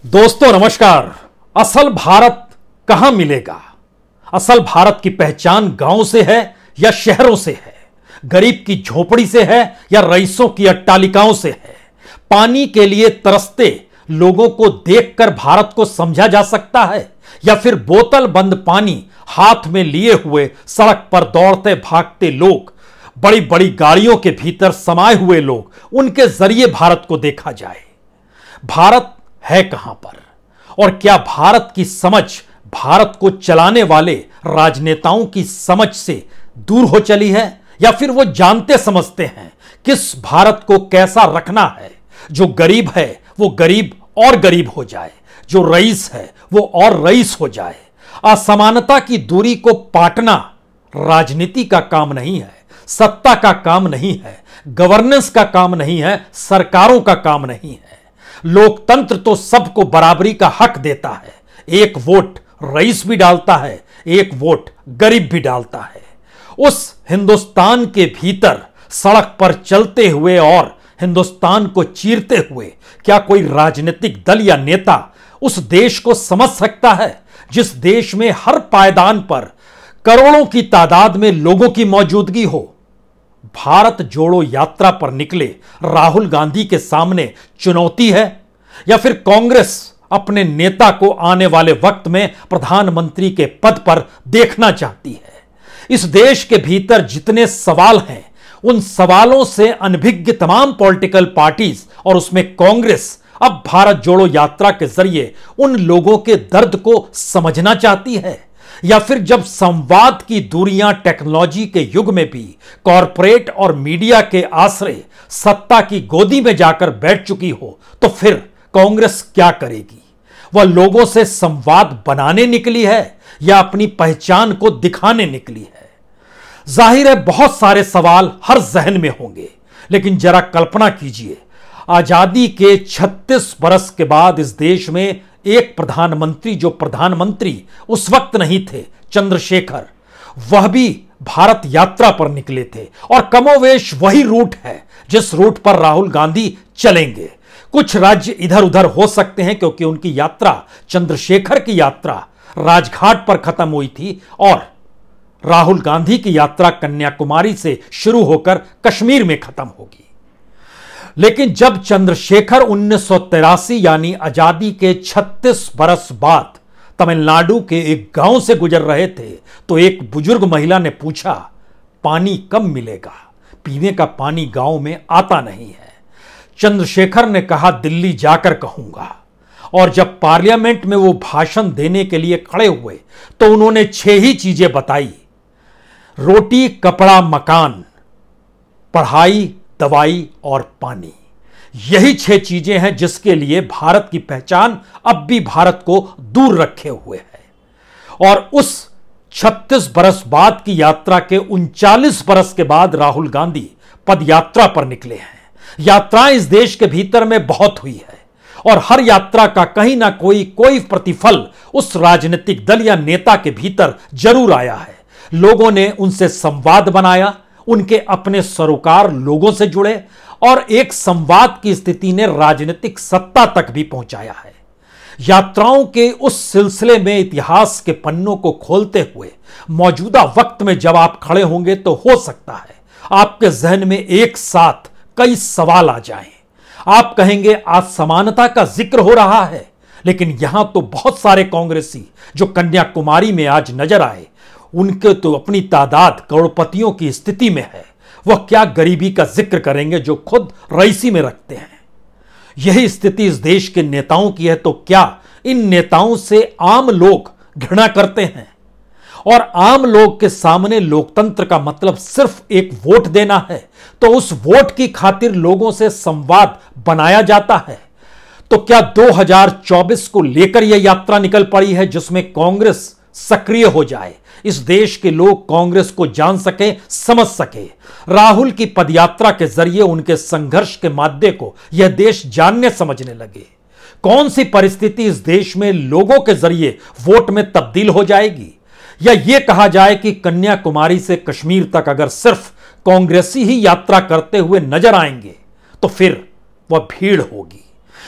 दोस्तों नमस्कार। असल भारत कहां मिलेगा? असल भारत की पहचान गांव से है या शहरों से है? गरीब की झोपड़ी से है या रईसों की अट्टालिकाओं से है? पानी के लिए तरसते लोगों को देखकर भारत को समझा जा सकता है या फिर बोतल बंद पानी हाथ में लिए हुए सड़क पर दौड़ते भागते लोग, बड़ी बड़ी गाड़ियों के भीतर समाये हुए लोग, उनके जरिए भारत को देखा जाए? भारत है कहां पर? और क्या भारत की समझ भारत को चलाने वाले राजनेताओं की समझ से दूर हो चली है, या फिर वो जानते समझते हैं किस भारत को कैसा रखना है? जो गरीब है वो गरीब और गरीब हो जाए, जो रईस है वो और रईस हो जाए। असमानता की दूरी को पाटना राजनीति का काम नहीं है, सत्ता का काम नहीं है, गवर्नेंस का काम नहीं है, सरकारों का काम नहीं है। लोकतंत्र तो सबको बराबरी का हक देता है। एक वोट रईस भी डालता है, एक वोट गरीब भी डालता है। उस हिंदुस्तान के भीतर सड़क पर चलते हुए और हिंदुस्तान को चीरते हुए क्या कोई राजनीतिक दल या नेता उस देश को समझ सकता है जिस देश में हर पायदान पर करोड़ों की तादाद में लोगों की मौजूदगी हो? भारत जोड़ो यात्रा पर निकले राहुल गांधी के सामने चुनौती है, या फिर कांग्रेस अपने नेता को आने वाले वक्त में प्रधानमंत्री के पद पर देखना चाहती है? इस देश के भीतर जितने सवाल हैं, उन सवालों से अनभिज्ञ तमाम पॉलिटिकल पार्टीज और उसमें कांग्रेस अब भारत जोड़ो यात्रा के जरिए उन लोगों के दर्द को समझना चाहती है, या फिर जब संवाद की दूरियां टेक्नोलॉजी के युग में भी कॉरपोरेट और मीडिया के आश्रय सत्ता की गोदी में जाकर बैठ चुकी हो, तो फिर कांग्रेस क्या करेगी? वह लोगों से संवाद बनाने निकली है या अपनी पहचान को दिखाने निकली है? जाहिर है बहुत सारे सवाल हर जहन में होंगे, लेकिन जरा कल्पना कीजिए, आजादी के 36 बरस के बाद इस देश में एक प्रधानमंत्री, जो प्रधानमंत्री उस वक्त नहीं थे, चंद्रशेखर, वह भी भारत यात्रा पर निकले थे। और कमोवेश वही रूट है जिस रूट पर राहुल गांधी चलेंगे। कुछ राज्य इधर उधर हो सकते हैं क्योंकि उनकी यात्रा, चंद्रशेखर की यात्रा राजघाट पर खत्म हुई थी और राहुल गांधी की यात्रा कन्याकुमारी से शुरू होकर कश्मीर में खत्म होगी। लेकिन जब चंद्रशेखर 1983 यानी आजादी के 36 बरस बाद तमिलनाडु के एक गांव से गुजर रहे थे, तो एक बुजुर्ग महिला ने पूछा, पानी कब मिलेगा? पीने का पानी गांव में आता नहीं है। चंद्रशेखर ने कहा, दिल्ली जाकर कहूंगा। और जब पार्लियामेंट में वो भाषण देने के लिए खड़े हुए तो उन्होंने 6 ही चीजें बताई: रोटी, कपड़ा, मकान, पढ़ाई, दवाई और पानी। यही 6 चीजें हैं जिसके लिए भारत की पहचान अब भी भारत को दूर रखे हुए है। और उस 36 बरस बाद की यात्रा के 39 बरस के बाद राहुल गांधी पद यात्रा पर निकले हैं। यात्राएं इस देश के भीतर में बहुत हुई है और हर यात्रा का कहीं ना कोई प्रतिफल उस राजनीतिक दल या नेता के भीतर जरूर आया है। लोगों ने उनसे संवाद बनाया, उनके अपने सरोकार लोगों से जुड़े और एक संवाद की स्थिति ने राजनीतिक सत्ता तक भी पहुंचाया है। यात्राओं के उस सिलसिले में इतिहास के पन्नों को खोलते हुए मौजूदा वक्त में जब आप खड़े होंगे तो हो सकता है आपके जहन में एक साथ कई सवाल आ जाएं। आप कहेंगे, आज समानता का जिक्र हो रहा है, लेकिन यहां तो बहुत सारे कांग्रेसी जो कन्याकुमारी में आज नजर आए, उनके तो अपनी तादाद करोड़पतियों की स्थिति में है। वह क्या गरीबी का जिक्र करेंगे जो खुद रईसी में रखते हैं? यही स्थिति इस देश के नेताओं की है, तो क्या इन नेताओं से आम लोग घृणा करते हैं? और आम लोग के सामने लोकतंत्र का मतलब सिर्फ एक वोट देना है, तो उस वोट की खातिर लोगों से संवाद बनाया जाता है। तो क्या 2024 को लेकर यह यात्रा निकल पड़ी है जिसमें कांग्रेस सक्रिय हो जाए, इस देश के लोग कांग्रेस को जान सके, समझ सके? राहुल की पदयात्रा के जरिए उनके संघर्ष के माध्यम को यह देश जानने समझने लगे। कौन सी परिस्थिति इस देश में लोगों के जरिए वोट में तब्दील हो जाएगी? या यह कहा जाए कि कन्याकुमारी से कश्मीर तक अगर सिर्फ कांग्रेसी ही यात्रा करते हुए नजर आएंगे तो फिर वह भीड़ होगी।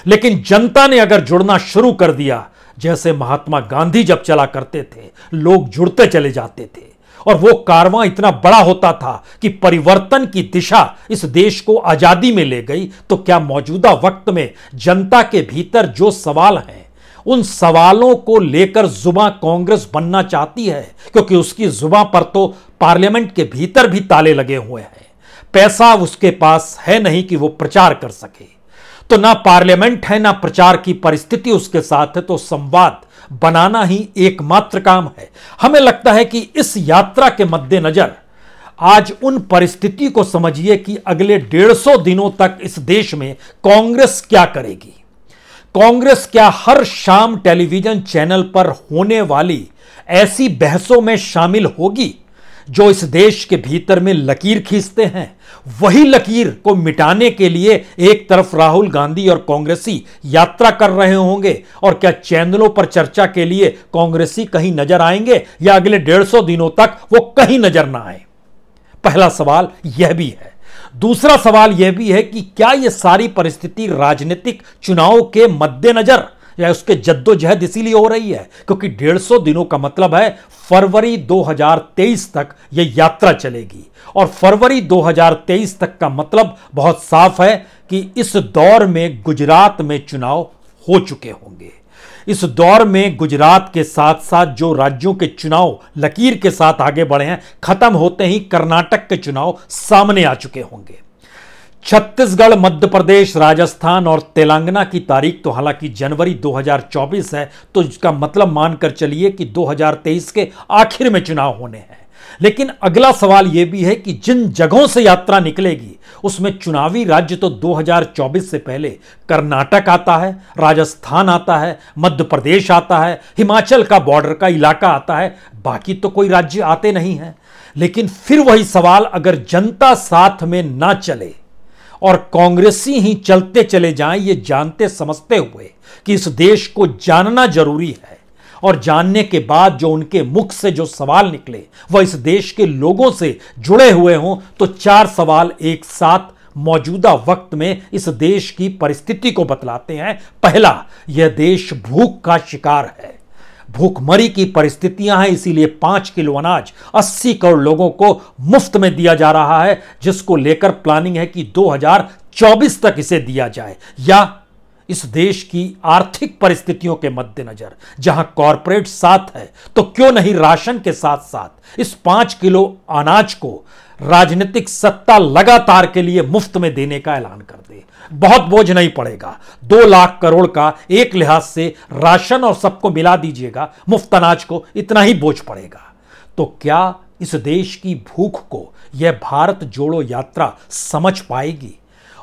लेकिन जनता ने अगर जुड़ना शुरू कर दिया, जैसे महात्मा गांधी जब चला करते थे, लोग जुड़ते चले जाते थे और वो कारवां इतना बड़ा होता था कि परिवर्तन की दिशा इस देश को आजादी में ले गई, तो क्या मौजूदा वक्त में जनता के भीतर जो सवाल हैं, उन सवालों को लेकर जुबां कांग्रेस बनना चाहती है? क्योंकि उसकी जुबां पर तो पार्लियामेंट के भीतर भी ताले लगे हुए हैं, पैसा उसके पास है नहीं कि वो प्रचार कर सके। तो ना पार्लियामेंट है, ना प्रचार की परिस्थिति उसके साथ है, तो संवाद बनाना ही एकमात्र काम है। हमें लगता है कि इस यात्रा के मद्देनजर आज उन परिस्थिति को समझिए कि अगले 150 दिनों तक इस देश में कांग्रेस क्या करेगी। कांग्रेस क्या हर शाम टेलीविजन चैनल पर होने वाली ऐसी बहसों में शामिल होगी जो इस देश के भीतर में लकीर खींचते हैं? वही लकीर को मिटाने के लिए एक तरफ राहुल गांधी और कांग्रेसी यात्रा कर रहे होंगे, और क्या चैनलों पर चर्चा के लिए कांग्रेसी कहीं नजर आएंगे, या अगले 150 दिनों तक वो कहीं नजर ना आए? पहला सवाल यह भी है। दूसरा सवाल यह भी है कि क्या यह सारी परिस्थिति राजनीतिक चुनाव के मद्देनजर या उसके जद्दोजहद इसीलिए हो रही है क्योंकि 150 दिनों का मतलब है फरवरी 2023 तक यह यात्रा चलेगी, और फरवरी 2023 तक का मतलब बहुत साफ है कि इस दौर में गुजरात में चुनाव हो चुके होंगे। इस दौर में गुजरात के साथ साथ जो राज्यों के चुनाव लकीर के साथ आगे बढ़े हैं, खत्म होते ही कर्नाटक के चुनाव सामने आ चुके होंगे। छत्तीसगढ़, मध्य प्रदेश, राजस्थान और तेलंगाना की तारीख तो हालांकि जनवरी 2024 है, तो इसका मतलब मानकर चलिए कि 2023 के आखिर में चुनाव होने हैं। लेकिन अगला सवाल यह भी है कि जिन जगहों से यात्रा निकलेगी उसमें चुनावी राज्य तो 2024 से पहले कर्नाटक आता है, राजस्थान आता है, मध्य प्रदेश आता है, हिमाचल का बॉर्डर का इलाका आता है, बाकी तो कोई राज्य आते नहीं हैं। लेकिन फिर वही सवाल, अगर जनता साथ में ना चले और कांग्रेसी ही चलते चले जाएं, ये जानते समझते हुए कि इस देश को जानना जरूरी है, और जानने के बाद जो उनके मुख से जो सवाल निकले वह इस देश के लोगों से जुड़े हुए हों, तो 4 सवाल एक साथ मौजूदा वक्त में इस देश की परिस्थिति को बतलाते हैं। पहला, यह देश भूख का शिकार है, भूखमरी की परिस्थितियां हैं, इसीलिए 5 किलो अनाज 80 करोड़ लोगों को मुफ्त में दिया जा रहा है, जिसको लेकर प्लानिंग है कि 2024 तक इसे दिया जाए। या इस देश की आर्थिक परिस्थितियों के मद्देनजर जहां कॉरपोरेट साथ है, तो क्यों नहीं राशन के साथ साथ इस 5 किलो अनाज को राजनीतिक सत्ता लगातार के लिए मुफ्त में देने का ऐलान कर दे। बहुत बोझ नहीं पड़ेगा, 2 लाख करोड़ का एक लिहाज से राशन और सबको मिला दीजिएगा मुफ्त अनाज को, इतना ही बोझ पड़ेगा। तो क्या इस देश की भूख को यह भारत जोड़ो यात्रा समझ पाएगी?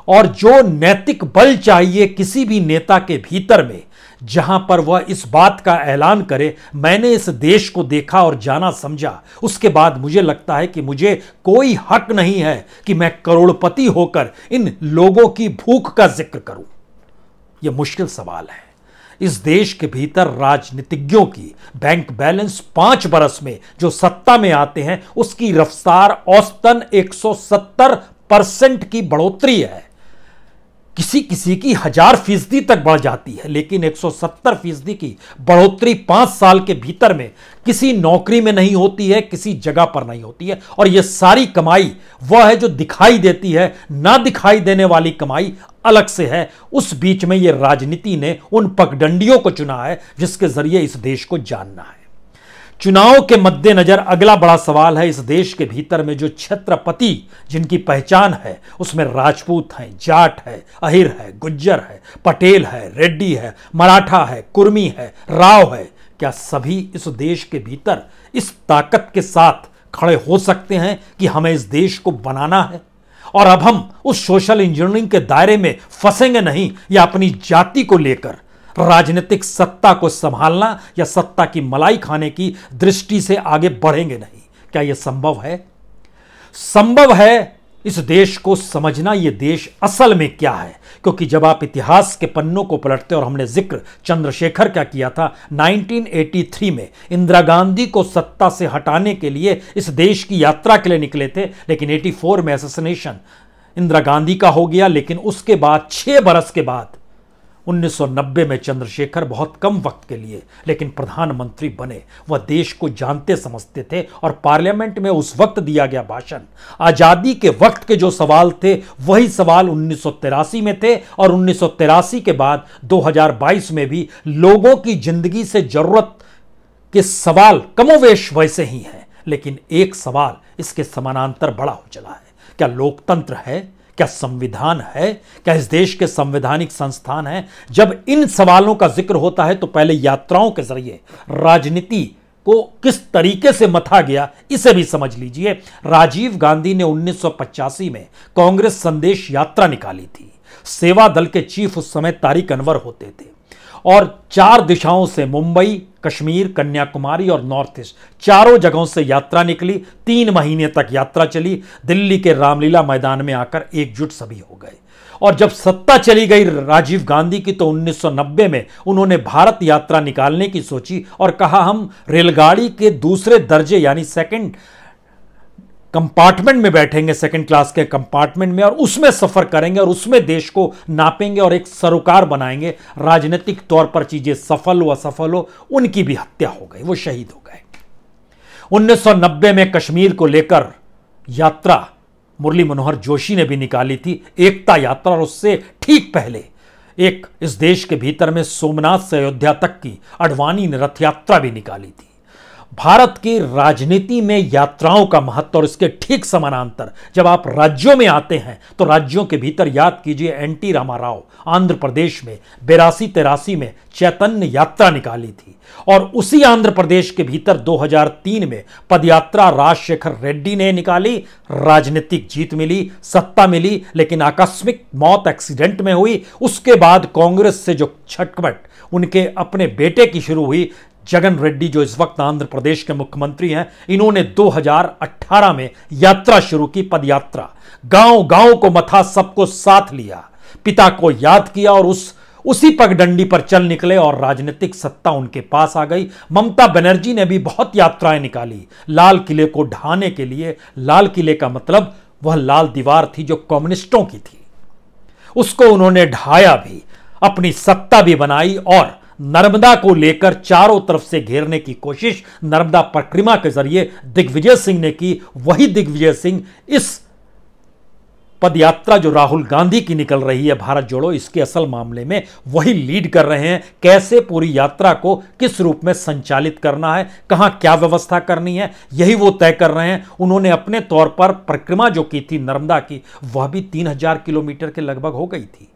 और जो नैतिक बल चाहिए किसी भी नेता के भीतर में, जहां पर वह इस बात का ऐलान करे, मैंने इस देश को देखा और जाना समझा, उसके बाद मुझे लगता है कि मुझे कोई हक नहीं है कि मैं करोड़पति होकर इन लोगों की भूख का जिक्र करूं। यह मुश्किल सवाल है। इस देश के भीतर राजनीतिज्ञों की बैंक बैलेंस 5 बरस में जो सत्ता में आते हैं, उसकी रफ्तार औसतन 170% की बढ़ोतरी है। किसी किसी की 1000% तक बढ़ जाती है, लेकिन 170% की बढ़ोतरी 5 साल के भीतर में किसी नौकरी में नहीं होती है, किसी जगह पर नहीं होती है। और यह सारी कमाई वह है जो दिखाई देती है, ना दिखाई देने वाली कमाई अलग से है। उस बीच में यह राजनीति ने उन पगडंडियों को चुना है जिसके जरिए इस देश को जानना है। चुनाव के मद्देनजर अगला बड़ा सवाल है, इस देश के भीतर में जो छत्रपति जिनकी पहचान है, उसमें राजपूत हैं, जाट है, अहिर है, गुज्जर है, पटेल है, रेड्डी है, मराठा है, कुर्मी है, राव है, क्या सभी इस देश के भीतर इस ताकत के साथ खड़े हो सकते हैं कि हमें इस देश को बनाना है? और अब हम उस सोशल इंजीनियरिंग के दायरे में फंसेंगे नहीं, या अपनी जाति को लेकर राजनीतिक सत्ता को संभालना या सत्ता की मलाई खाने की दृष्टि से आगे बढ़ेंगे नहीं? क्या यह संभव है? संभव है इस देश को समझना, यह देश असल में क्या है। क्योंकि जब आप इतिहास के पन्नों को पलटते, और हमने जिक्र चंद्रशेखर का किया था, 1983 में इंदिरा गांधी को सत्ता से हटाने के लिए इस देश की यात्रा के लिए निकले थे, लेकिन 84 में असैसिनेशन इंदिरा गांधी का हो गया। लेकिन उसके बाद 6 बरस के बाद 1990 में चंद्रशेखर बहुत कम वक्त के लिए लेकिन प्रधानमंत्री बने। वह देश को जानते समझते थे और पार्लियामेंट में उस वक्त दिया गया भाषण, आजादी के वक्त के जो सवाल थे वही सवाल 1983 में थे और 1983 के बाद 2022 में भी लोगों की जिंदगी से जरूरत के सवाल कमोवेश वैसे ही हैं। लेकिन एक सवाल इसके समानांतर बड़ा हो चला है, क्या लोकतंत्र है, क्या संविधान है, क्या इस देश के संवैधानिक संस्थान हैं? जब इन सवालों का जिक्र होता है तो पहले यात्राओं के जरिए राजनीति को किस तरीके से मथा गया इसे भी समझ लीजिए। राजीव गांधी ने 1985 में कांग्रेस संदेश यात्रा निकाली थी। सेवा दल के चीफ उस समय तारिक अनवर होते थे और 4 दिशाओं से मुंबई, कश्मीर, कन्याकुमारी और नॉर्थ ईस्ट चारों जगहों से यात्रा निकली। 3 महीने तक यात्रा चली। दिल्ली के रामलीला मैदान में आकर एकजुट सभी हो गए और जब सत्ता चली गई राजीव गांधी की तो 1990 में उन्होंने भारत यात्रा निकालने की सोची और कहा हम रेलगाड़ी के दूसरे दर्जे यानी सेकंड कंपार्टमेंट में बैठेंगे, सेकंड क्लास के कंपार्टमेंट में, और उसमें सफर करेंगे और उसमें देश को नापेंगे और एक सरोकार बनाएंगे। राजनीतिक तौर पर चीजें सफल हो असफल हो, उनकी भी हत्या हो गई, वो शहीद हो गए। 1990 में कश्मीर को लेकर यात्रा मुरली मनोहर जोशी ने भी निकाली थी, एकता यात्रा, और उससे ठीक पहले एक इस देश के भीतर में सोमनाथ से अयोध्या तक की अडवाणी ने रथ यात्रा भी निकाली थी। भारत की राजनीति में यात्राओं का महत्व और इसके ठीक समानांतर जब आप राज्यों में आते हैं तो राज्यों के भीतर याद कीजिए एनटी रामाराव आंध्र प्रदेश में 82-83 में चैतन्य यात्रा निकाली थी और उसी आंध्र प्रदेश के भीतर 2003 में पदयात्रा राजशेखर रेड्डी ने निकाली। राजनीतिक जीत मिली, सत्ता मिली, लेकिन आकस्मिक मौत एक्सीडेंट में हुई। उसके बाद कांग्रेस से जो छटपट उनके अपने बेटे की शुरू हुई, जगन रेड्डी जो इस वक्त आंध्र प्रदेश के मुख्यमंत्री हैं, इन्होंने 2018 में यात्रा शुरू की, पदयात्रा। गांव गांव को मथा, सबको साथ लिया, पिता को याद किया और उसी पगडंडी पर चल निकले और राजनीतिक सत्ता उनके पास आ गई। ममता बनर्जी ने भी बहुत यात्राएं निकाली लाल किले को ढहाने के लिए। लाल किले का मतलब वह लाल दीवार थी जो कम्युनिस्टों की थी, उसको उन्होंने ढाया भी, अपनी सत्ता भी बनाई और नर्मदा को लेकर चारों तरफ से घेरने की कोशिश नर्मदा परिक्रमा के जरिए दिग्विजय सिंह ने की। वही दिग्विजय सिंह इस पदयात्रा जो राहुल गांधी की निकल रही है भारत जोड़ो, इसके असल मामले में वही लीड कर रहे हैं। कैसे पूरी यात्रा को किस रूप में संचालित करना है, कहां क्या व्यवस्था करनी है, यही वो तय कर रहे हैं। उन्होंने अपने तौर पर परिक्रमा जो की थी नर्मदा की, वह भी 3000 किलोमीटर के लगभग हो गई थी।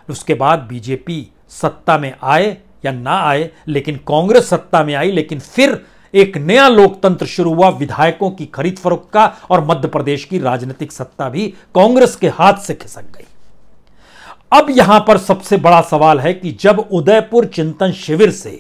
उसके बाद बीजेपी सत्ता में आए या ना आए, लेकिन कांग्रेस सत्ता में आई, लेकिन फिर एक नया लोकतंत्र शुरू हुआ विधायकों की खरीद फरोख्त का और मध्य प्रदेश की राजनीतिक सत्ता भी कांग्रेस के हाथ से खिसक गई। अब यहां पर सबसे बड़ा सवाल है कि जब उदयपुर चिंतन शिविर से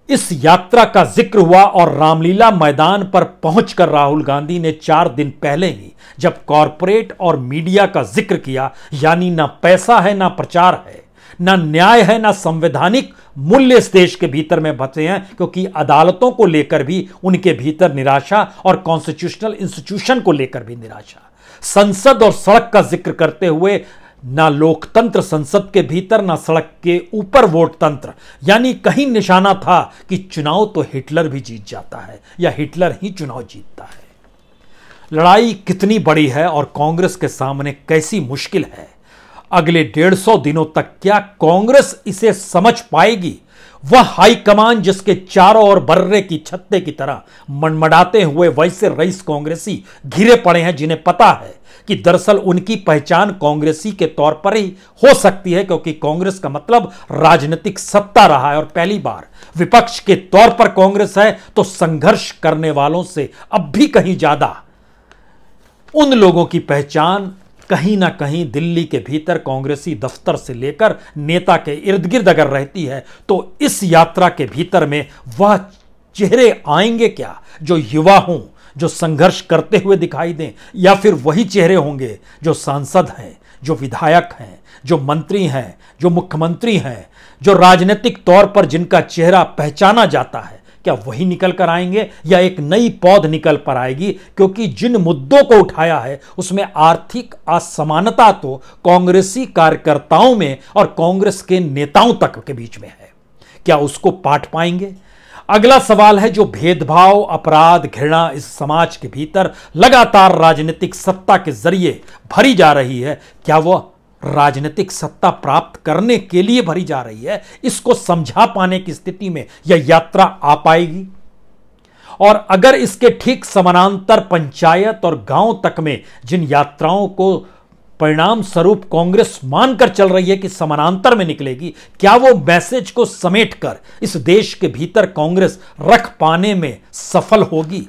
इस यात्रा का जिक्र हुआ और रामलीला मैदान पर पहुंचकर राहुल गांधी ने 4 दिन पहले ही जब कॉरपोरेट और मीडिया का जिक्र किया, यानी ना पैसा है ना प्रचार है, ना न्याय है, ना संवैधानिक मूल्य इस देश के भीतर में बचे हैं, क्योंकि अदालतों को लेकर भी उनके भीतर निराशा और कॉन्स्टिट्यूशनल इंस्टीट्यूशन को लेकर भी निराशा। संसद और सड़क का जिक्र करते हुए ना लोकतंत्र संसद के भीतर ना सड़क के ऊपर वोट तंत्र, यानी कहीं निशाना था कि चुनाव तो हिटलर भी जीत जाता है या हिटलर ही चुनाव जीतता है। लड़ाई कितनी बड़ी है और कांग्रेस के सामने कैसी मुश्किल है, अगले 150 दिनों तक क्या कांग्रेस इसे समझ पाएगी? वह हाईकमान जिसके चारों ओर बर्रे की छत्ते की तरह मनमड़ाते हुए वैसे रईस कांग्रेसी घिरे पड़े हैं जिन्हें पता है कि दरअसल उनकी पहचान कांग्रेसी के तौर पर ही हो सकती है, क्योंकि कांग्रेस का मतलब राजनीतिक सत्ता रहा है और पहली बार विपक्ष के तौर पर कांग्रेस है, तो संघर्ष करने वालों से अब भी कहीं ज्यादा उन लोगों की पहचान कहीं ना कहीं दिल्ली के भीतर कांग्रेसी दफ्तर से लेकर नेता के इर्द गिर्द अगर रहती है, तो इस यात्रा के भीतर में वह चेहरे आएंगे क्या जो युवा हों, जो संघर्ष करते हुए दिखाई दें, या फिर वही चेहरे होंगे जो सांसद हैं, जो विधायक हैं, जो मंत्री हैं, जो मुख्यमंत्री हैं, जो राजनीतिक तौर पर जिनका चेहरा पहचाना जाता है? क्या वही निकल कर आएंगे या एक नई पौध निकल पर आएगी? क्योंकि जिन मुद्दों को उठाया है उसमें आर्थिक असमानता तो कांग्रेसी कार्यकर्ताओं में और कांग्रेस के नेताओं तक के बीच में है। क्या उसको पाट पाएंगे? अगला सवाल है, जो भेदभाव, अपराध, घृणा इस समाज के भीतर लगातार राजनीतिक सत्ता के जरिए भरी जा रही है, क्या वह राजनीतिक सत्ता प्राप्त करने के लिए भरी जा रही है? इसको समझा पाने की स्थिति में यह यात्रा आ पाएगी? और अगर इसके ठीक समानांतर पंचायत और गांव तक में जिन यात्राओं को परिणाम स्वरूप कांग्रेस मानकर चल रही है कि समानांतर में निकलेगी, क्या वो मैसेज को समेटकर इस देश के भीतर कांग्रेस रख पाने में सफल होगी?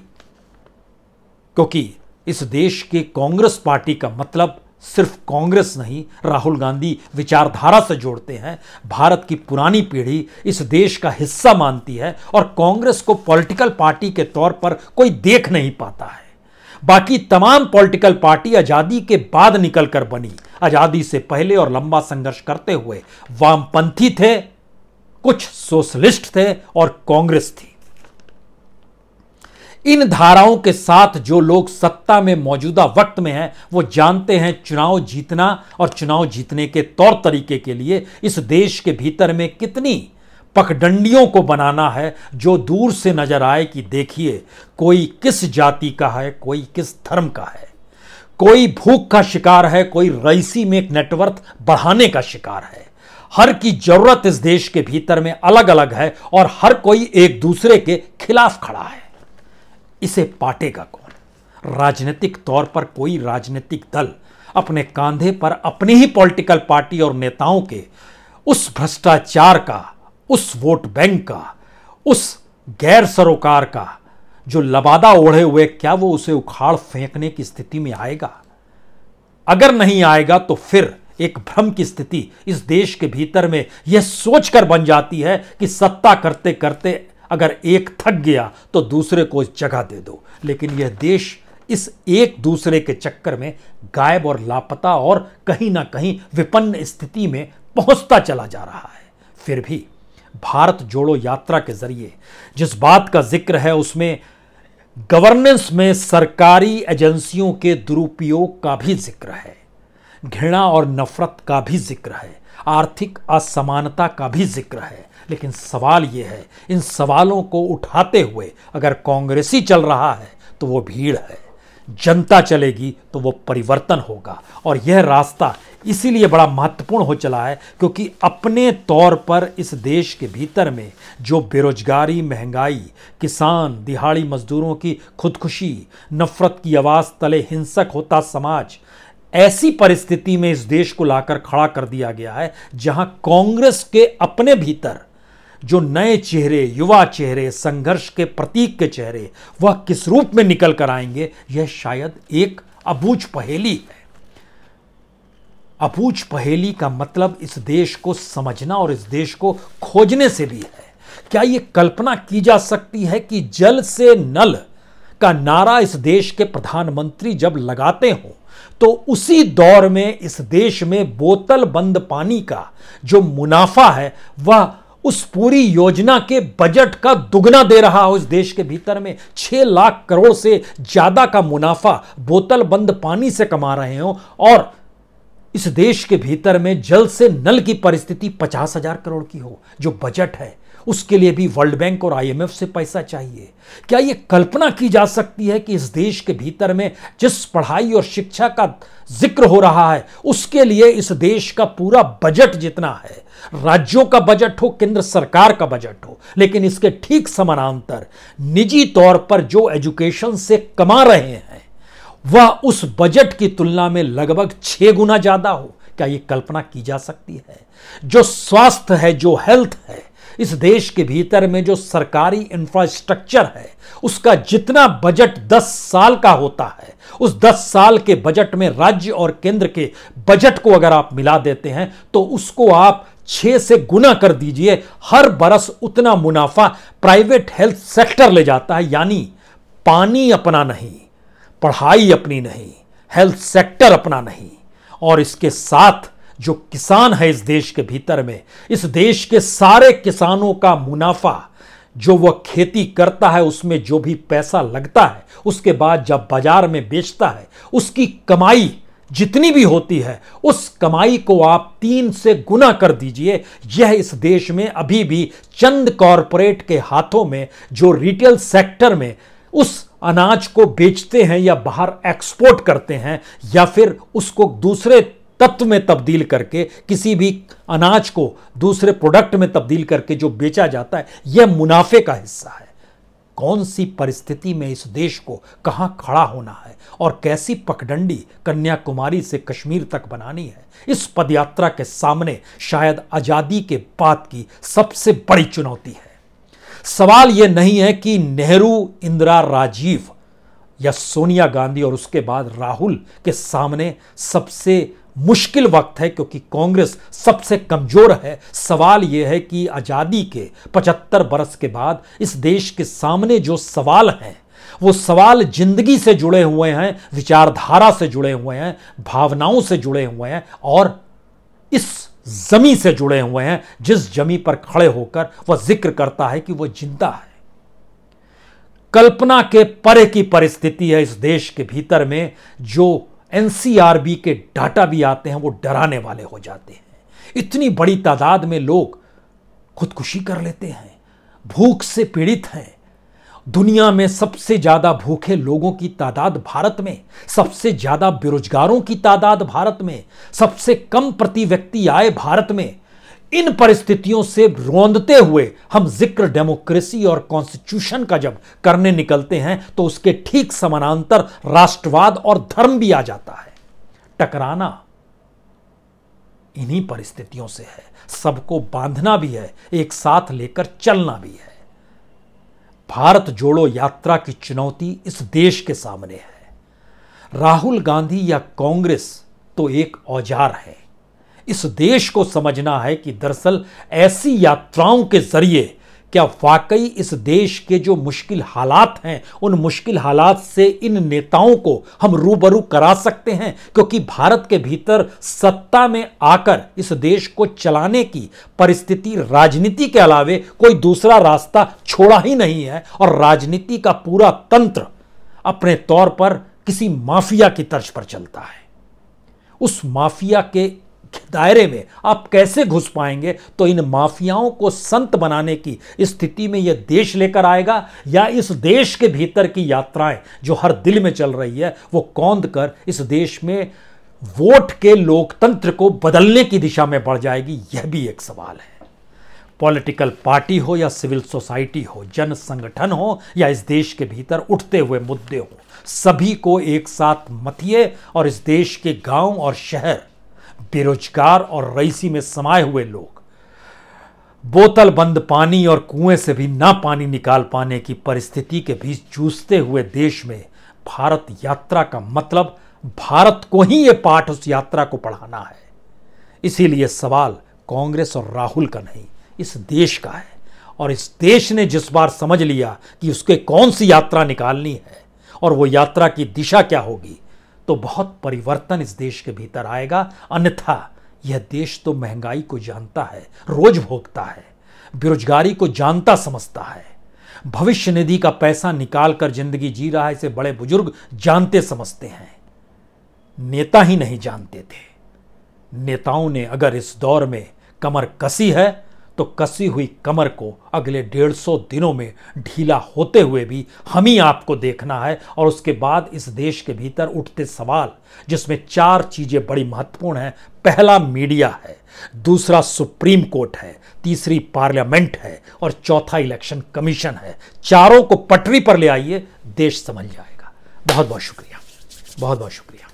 क्योंकि इस देश के कांग्रेस पार्टी का मतलब सिर्फ कांग्रेस नहीं, राहुल गांधी विचारधारा से जोड़ते हैं, भारत की पुरानी पीढ़ी इस देश का हिस्सा मानती है और कांग्रेस को पॉलिटिकल पार्टी के तौर पर कोई देख नहीं पाता है। बाकी तमाम पॉलिटिकल पार्टी आजादी के बाद निकलकर बनी, आजादी से पहले और लंबा संघर्ष करते हुए वामपंथी थे, कुछ सोशलिस्ट थे और कांग्रेस थी। इन धाराओं के साथ जो लोग सत्ता में मौजूदा वक्त में हैं, वो जानते हैं चुनाव जीतना और चुनाव जीतने के तौर तरीके के लिए इस देश के भीतर में कितनी पगडंडियों को बनाना है, जो दूर से नजर आए कि देखिए कोई किस जाति का है, कोई किस धर्म का है, कोई भूख का शिकार है, कोई रईसी में एक नेटवर्थ बढ़ाने का शिकार है। हर की जरूरत इस देश के भीतर में अलग अलग है और हर कोई एक दूसरे के खिलाफ खड़ा है। इसे पाटेगा कौन? राजनीतिक तौर पर कोई राजनीतिक दल अपने कांधे पर अपनी ही पॉलिटिकल पार्टी और नेताओं के उस भ्रष्टाचार का, उस वोट बैंक का, उस गैर सरोकार का जो लबादा ओढ़े हुए, क्या वो उसे उखाड़ फेंकने की स्थिति में आएगा? अगर नहीं आएगा तो फिर एक भ्रम की स्थिति इस देश के भीतर में यह सोचकर बन जाती है कि सत्ता करते करते अगर एक थक गया तो दूसरे को जगह दे दो। लेकिन यह देश इस एक दूसरे के चक्कर में गायब और लापता और कहीं ना कहीं विपन्न स्थिति में पहुंचता चला जा रहा है। फिर भी भारत जोड़ो यात्रा के जरिए जिस बात का जिक्र है उसमें गवर्नेंस में सरकारी एजेंसियों के दुरुपयोग का भी जिक्र है, घृणा और नफरत का भी जिक्र है, आर्थिक असमानता का भी जिक्र है। लेकिन सवाल यह है, इन सवालों को उठाते हुए अगर कांग्रेसी चल रहा है तो वो भीड़ है, जनता चलेगी तो वो परिवर्तन होगा। और यह रास्ता इसीलिए बड़ा महत्वपूर्ण हो चला है क्योंकि अपने तौर पर इस देश के भीतर में जो बेरोजगारी, महंगाई, किसान, दिहाड़ी मजदूरों की खुदकुशी, नफरत की आवाज तले हिंसक होता समाज, ऐसी परिस्थिति में इस देश को लाकर खड़ा कर दिया गया है जहां कांग्रेस के अपने भीतर जो नए चेहरे, युवा चेहरे, संघर्ष के प्रतीक के चेहरे, वह किस रूप में निकल कर आएंगे, यह शायद एक अबूझ पहेली है। अबूझ पहेली का मतलब इस देश को समझना और इस देश को खोजने से भी है। क्या यह कल्पना की जा सकती है कि जल से नल का नारा इस देश के प्रधानमंत्री जब लगाते हों तो उसी दौर में इस देश में बोतल बंद पानी का जो मुनाफा है वह उस पूरी योजना के बजट का दुगना दे रहा हो? इस देश के भीतर में 6 लाख करोड़ से ज्यादा का मुनाफा बोतल बंद पानी से कमा रहे हो और इस देश के भीतर में जल से नल की परिस्थिति 50,000 करोड़ की हो, जो बजट है उसके लिए भी वर्ल्ड बैंक और आईएमएफ से पैसा चाहिए। क्या यह कल्पना की जा सकती है कि इस देश के भीतर में जिस पढ़ाई और शिक्षा का जिक्र हो रहा है उसके लिए इस देश का पूरा बजट जितना है, राज्यों का बजट हो, केंद्र सरकार का बजट हो, लेकिन इसके ठीक समानांतर निजी तौर पर जो एजुकेशन से कमा रहे हैं वह उस बजट की तुलना में लगभग 6 गुना ज्यादा हो? क्या यह कल्पना की जा सकती है? जो स्वास्थ्य है, जो हेल्थ है, इस देश के भीतर में जो सरकारी इंफ्रास्ट्रक्चर है उसका जितना बजट 10 साल का होता है, उस 10 साल के बजट में राज्य और केंद्र के बजट को अगर आप मिला देते हैं तो उसको आप 6 से गुना कर दीजिए। हर बरस उतना मुनाफा प्राइवेट हेल्थ सेक्टर ले जाता है। यानी पानी अपना नहीं, पढ़ाई अपनी नहीं, हेल्थ सेक्टर अपना नहीं, और इसके साथ जो किसान है इस देश के भीतर में, इस देश के सारे किसानों का मुनाफा जो वह खेती करता है उसमें जो भी पैसा लगता है, उसके बाद जब बाजार में बेचता है, उसकी कमाई जितनी भी होती है उस कमाई को आप 3 से गुना कर दीजिए। यह इस देश में अभी भी चंद कॉरपोरेट के हाथों में, जो रिटेल सेक्टर में उस अनाज को बेचते हैं या बाहर एक्सपोर्ट करते हैं या फिर उसको दूसरे तत्व में तब्दील करके किसी भी अनाज को दूसरे प्रोडक्ट में तब्दील करके जो बेचा जाता है, यह मुनाफे का हिस्सा है। कौन सी परिस्थिति में इस देश को कहां खड़ा होना है और कैसी पगडंडी कन्याकुमारी से कश्मीर तक बनानी है, इस पदयात्रा के सामने शायद आजादी के बाद की सबसे बड़ी चुनौती है। सवाल यह नहीं है कि नेहरू, इंदिरा, राजीव या सोनिया गांधी और उसके बाद राहुल के सामने सबसे मुश्किल वक्त है क्योंकि कांग्रेस सबसे कमजोर है। सवाल यह है कि आजादी के 75 बरस के बाद इस देश के सामने जो सवाल हैं, वो सवाल जिंदगी से जुड़े हुए हैं, विचारधारा से जुड़े हुए हैं, भावनाओं से जुड़े हुए हैं और इस जमी से जुड़े हुए हैं जिस जमी पर खड़े होकर वह जिक्र करता है कि वह जिंदा है। कल्पना के परे की परिस्थिति है इस देश के भीतर में। जो एनसीआरबी के डाटा भी आते हैं वो डराने वाले हो जाते हैं। इतनी बड़ी तादाद में लोग खुदकुशी कर लेते हैं, भूख से पीड़ित हैं। दुनिया में सबसे ज्यादा भूखे लोगों की तादाद भारत में, सबसे ज्यादा बेरोजगारों की तादाद भारत में, सबसे कम प्रति व्यक्ति आय भारत में। इन परिस्थितियों से रोंदते हुए हम जिक्र डेमोक्रेसी और कॉन्स्टिट्यूशन का जब करने निकलते हैं तो उसके ठीक समानांतर राष्ट्रवाद और धर्म भी आ जाता है। टकराना इन्हीं परिस्थितियों से है। सबको बांधना भी है, एक साथ लेकर चलना भी है। भारत जोड़ो यात्रा की चुनौती इस देश के सामने है। राहुल गांधी या कांग्रेस तो एक औजार है। इस देश को समझना है कि दरअसल ऐसी यात्राओं के जरिए क्या वाकई इस देश के जो मुश्किल हालात हैं, उन मुश्किल हालात से इन नेताओं को हम रूबरू करा सकते हैं। क्योंकि भारत के भीतर सत्ता में आकर इस देश को चलाने की परिस्थिति राजनीति के अलावे कोई दूसरा रास्ता छोड़ा ही नहीं है और राजनीति का पूरा तंत्र अपने तौर पर किसी माफिया की तर्ज पर चलता है। उस माफिया के दायरे में आप कैसे घुस पाएंगे, तो इन माफियाओं को संत बनाने की स्थिति में यह देश लेकर आएगा या इस देश के भीतर की यात्राएं जो हर दिल में चल रही है वो कौंध कर इस देश में वोट के लोकतंत्र को बदलने की दिशा में बढ़ जाएगी, यह भी एक सवाल है। पॉलिटिकल पार्टी हो या सिविल सोसाइटी हो, जन संगठन हो या इस देश के भीतर उठते हुए मुद्दे हो, सभी को एक साथ मथिए और इस देश के गांव और शहर, बेरोजगार और रईसी में समाये हुए लोग, बोतल बंद पानी और कुएं से भी ना पानी निकाल पाने की परिस्थिति के बीच जूझते हुए देश में भारत यात्रा का मतलब भारत को ही यह पाठ उस यात्रा को पढ़ाना है। इसीलिए सवाल कांग्रेस और राहुल का नहीं, इस देश का है। और इस देश ने जिस बार समझ लिया कि उसके कौन सी यात्रा निकालनी है और वो यात्रा की दिशा क्या होगी, तो बहुत परिवर्तन इस देश के भीतर आएगा। अन्यथा यह देश तो महंगाई को जानता है, रोज भोगता है, बेरोजगारी को जानता समझता है, भविष्य निधि का पैसा निकालकर जिंदगी जी रहा है, इसे बड़े बुजुर्ग जानते समझते हैं, नेता ही नहीं जानते थे। नेताओं ने अगर इस दौर में कमर कसी है तो कसी हुई कमर को अगले 150 दिनों में ढीला होते हुए भी हम ही आपको देखना है। और उसके बाद इस देश के भीतर उठते सवाल जिसमें 4 चीजें बड़ी महत्वपूर्ण हैं। पहला मीडिया है, दूसरा सुप्रीम कोर्ट है, तीसरी पार्लियामेंट है और चौथा इलेक्शन कमीशन है। चारों को पटरी पर ले आइए, देश समझ जाएगा। बहुत बहुत शुक्रिया, बहुत बहुत शुक्रिया।